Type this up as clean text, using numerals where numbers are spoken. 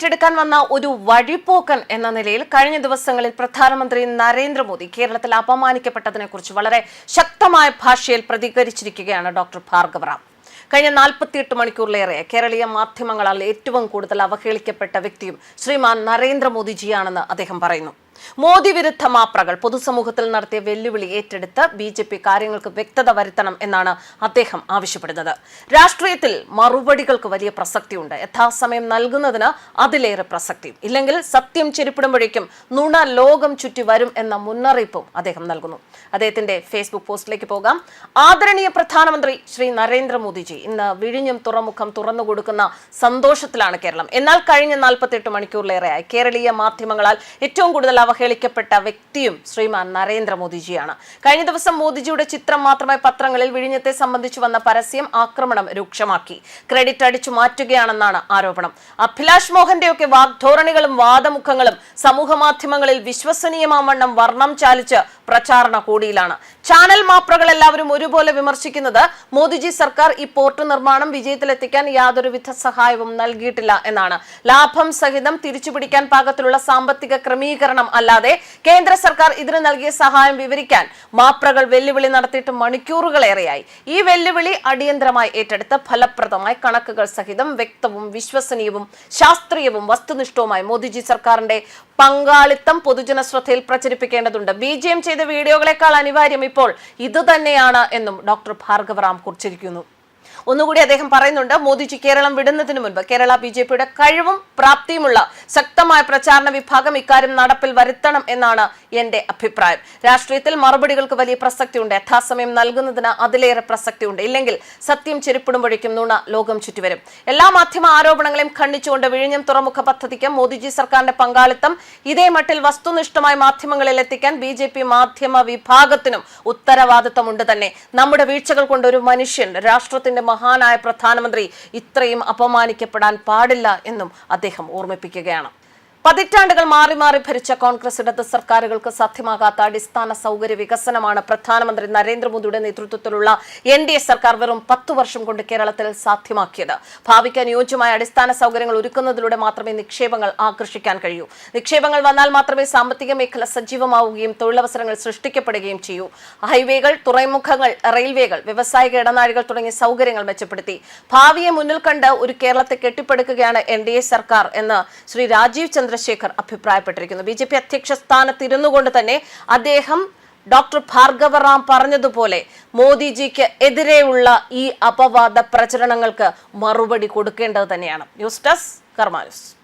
ഏറ്റെടുക്കാൻ വന്ന ഒരു വഴിപോക്കൻ എന്ന നിലയിൽ കഴിഞ്ഞ ദിവസങ്ങളിൽ പ്രധാനമന്ത്രി നരേന്ദ്രമോദി കേരളത്തിൽ അപമാനിക്കപ്പെട്ടതിനെക്കുറിച്ച് വളരെ ശക്തമായ ഭാഷയിൽ പ്രതികരിച്ചിരിക്കുകയാണ് ഡോക്ടർ ഭാർഗവ റാം. കഴിഞ്ഞ 48 മണിക്കൂറിലേറെ കേരളീയ മാധ്യമങ്ങളാൽ ഏറ്റവും കൂടുതൽ അവഹേളിക്കപ്പെട്ട വ്യക്തിയും ശ്രീമാൻ നരേന്ദ്രമോദിജിയാണെന്ന് അദ്ദേഹം പറയുന്നു. മോദി വിരുദ്ധ മാപ്രകൾ പൊതുസമൂഹത്തിൽ നടത്തിയ വെല്ലുവിളി ഏറ്റെടുത്ത് BJP കാര്യങ്ങൾക്ക് വ്യക്തത വരുത്തണം എന്നാണ് അദ്ദേഹം ആവശ്യപ്പെടുന്നത്. രാഷ്ട്രീയത്തിൽ മറുപടികൾക്ക് വലിയ പ്രസക്തിയുണ്ട്. യഥാസമയം നൽകുന്നതിന് അതിലേറെ പ്രസക്തിയും. ഇല്ലെങ്കിൽ സത്യം ചെരിപ്പിടുമ്പോഴേക്കും നുണ ലോകം ചുറ്റി വരും എന്ന മുന്നറിയിപ്പും അദ്ദേഹം നൽകുന്നു. അദ്ദേഹത്തിന്റെ ഫേസ്ബുക്ക് പോസ്റ്റിലേക്ക് പോകാം. ആദരണീയ പ്രധാനമന്ത്രി ശ്രീ നരേന്ദ്രമോദിജി ഇന്ന് വിഴിഞ്ഞം തുറമുഖം തുറന്നുകൊടുക്കുന്ന സന്തോഷത്തിലാണ് കേരളം. എന്നാൽ കഴിഞ്ഞ 48 മണിക്കൂറിലേറെയായി കേരളീയ മാധ്യമങ്ങളാൽ ഏറ്റവും കൂടുതൽ അവഹേളിക്കപ്പെട്ട വ്യക്തിയും ശ്രീമാൻ നരേന്ദ്രമോദിജിയാണ്. കഴിഞ്ഞ ദിവസം മോദിജിയുടെ ചിത്രം മാത്രമായി പത്രങ്ങളിൽ വിഴിഞ്ഞത്തെ സംബന്ധിച്ചു വന്ന പരസ്യം ആക്രമണം രൂക്ഷമാക്കി. ക്രെഡിറ്റ് അടിച്ചു മാറ്റുകയാണെന്നാണ് ആരോപണം. അഭിലാഷ് മോഹന്റെയൊക്കെ വാഗ്ധോരണികളും വാദമുഖങ്ങളും സമൂഹ മാധ്യമങ്ങളിൽ വിശ്വസനീയമാവണ്ണം വർണ്ണം ചാലിച്ച് പ്രചാരണ കോടിയിലാണ്. ചാനൽ മാപ്രകൾ എല്ലാവരും ഒരുപോലെ വിമർശിക്കുന്നത് മോദിജി സർക്കാർ ഈ പോർട്ട് നിർമ്മാണം വിജയത്തിലെത്തിക്കാൻ യാതൊരുവിധ സഹായവും നൽകിയിട്ടില്ല എന്നാണ്. ലാഭം സഹിതം തിരിച്ചുപിടിക്കാൻ പാകത്തിലുള്ള സാമ്പത്തിക ക്രമീകരണം അല്ലാതെ കേന്ദ്ര സർക്കാർ ഇതിന് നൽകിയ സഹായം വിവരിക്കാൻ മാപ്രകൾ വെല്ലുവിളി നടത്തിയിട്ട് മണിക്കൂറുകളേറെയായി. ഈ വെല്ലുവിളി അടിയന്തരമായി ഏറ്റെടുത്ത് ഫലപ്രദമായി കണക്കുകൾ സഹിതം വ്യക്തവും വിശ്വസനീയവും ശാസ്ത്രീയവും വസ്തുനിഷ്ഠവുമായി മോദിജി സർക്കാരിന്റെ പങ്കാളിത്തം പൊതുജന ശ്രദ്ധയിൽ പ്രചരിപ്പിക്കേണ്ടതുണ്ട്. BJP ചെയ്ത വീഡിയോകളെക്കാൾ അനിവാര്യം ഇപ്പോൾ ഇത് തന്നെയാണ് എന്നും ഡോക്ടർ ഭാർഗവ റാം കുറിച്ചിരിക്കുന്നു. ഒന്നുകൂടി അദ്ദേഹം പറയുന്നുണ്ട്, മോദിജി കേരളം വിടുന്നതിന് മുൻപ് കേരള BJPയുടെ കഴിവും പ്രാപ്തിയുമുള്ള ശക്തമായ പ്രചാരണ വിഭാഗം ഇക്കാര്യം നടപ്പിൽ വരുത്തണം എന്നാണ് എന്റെ അഭിപ്രായം. രാഷ്ട്രീയത്തിൽ മറുപടികൾക്ക് വലിയ പ്രസക്തിയുണ്ട്. യഥാസമയം നൽകുന്നതിന് അതിലേറെ പ്രസക്തിയുണ്ട്. ഇല്ലെങ്കിൽ സത്യം ചെരിപ്പിടുമ്പോഴേക്കും നുണ ലോകം ചുറ്റിവരും. എല്ലാ മാധ്യമ ആരോപണങ്ങളെയും ഖണ്ഡിച്ചുകൊണ്ട് വിഴിഞ്ഞം തുറമുഖ പദ്ധതിക്ക് മോദിജി സർക്കാരിന്റെ പങ്കാളിത്തം ഇതേ മട്ടിൽ വസ്തുനിഷ്ഠമായ മാധ്യമങ്ങളിൽ എത്തിക്കാൻ BJP മാധ്യമ വിഭാഗത്തിനും ഉത്തരവാദിത്തമുണ്ട് തന്നെ. നമ്മുടെ വീഴ്ചകൾ കൊണ്ട് ഒരു മനുഷ്യൻ, രാഷ്ട്രത്തിന്റെ മഹാനായ പ്രധാനമന്ത്രി ഇത്രയും അപമാനിക്കപ്പെടാൻ പാടില്ല എന്നും അദ്ദേഹം ഓർമ്മിപ്പിക്കുകയാണ്. പതിറ്റാണ്ടുകൾ മാറി മാറി ഭരിച്ച കോൺഗ്രസ് ഇടത് സർക്കാരുകൾക്ക് സാധ്യമാകാത്ത അടിസ്ഥാന സൗകര്യ വികസനമാണ് പ്രധാനമന്ത്രി നരേന്ദ്രമോദിയുടെ നേതൃത്വത്തിലുള്ള NDA സർക്കാർ വെറും 10 വർഷം കൊണ്ട് കേരളത്തിൽ സാധ്യമാക്കിയത്. ഭാവിക്ക് അനുയോജ്യമായ അടിസ്ഥാന സൗകര്യങ്ങൾ ഒരുക്കുന്നതിലൂടെ മാത്രമേ നിക്ഷേപങ്ങൾ ആകർഷിക്കാൻ കഴിയൂ. നിക്ഷേപങ്ങൾ വന്നാൽ മാത്രമേ സാമ്പത്തിക മേഖല സജീവമാവുകയും തൊഴിലവസരങ്ങൾ സൃഷ്ടിക്കപ്പെടുകയും ചെയ്യൂ. ഹൈവേകൾ, തുറമുഖങ്ങൾ, റെയിൽവേകൾ, വ്യവസായിക ഇടനാഴികൾ തുടങ്ങിയ സൗകര്യങ്ങൾ മെച്ചപ്പെടുത്തി ഭാവിയെ മുന്നിൽ കണ്ട് ഒരു കേരളത്തെ കെട്ടിപ്പടുക്കുകയാണ് NDA സർക്കാർ എന്ന് ശ്രീ രാജീവ് ചന്ദ്രശേഖർ അഭിപ്രായപ്പെട്ടിരിക്കുന്നു. BJP അധ്യക്ഷ സ്ഥാനത്തിരുന്നു കൊണ്ട് തന്നെ അദ്ദേഹം ഡോക്ടർ ഭാർഗവ റാം പറഞ്ഞതുപോലെ മോദിജിക്ക് എതിരെയുള്ള ഈ അപവാദ പ്രചരണങ്ങൾക്ക് മറുപടി കൊടുക്കേണ്ടത് തന്നെയാണ്. ന്യൂസ് ഡെസ്ക് കർമ്മ ന്യൂസ്.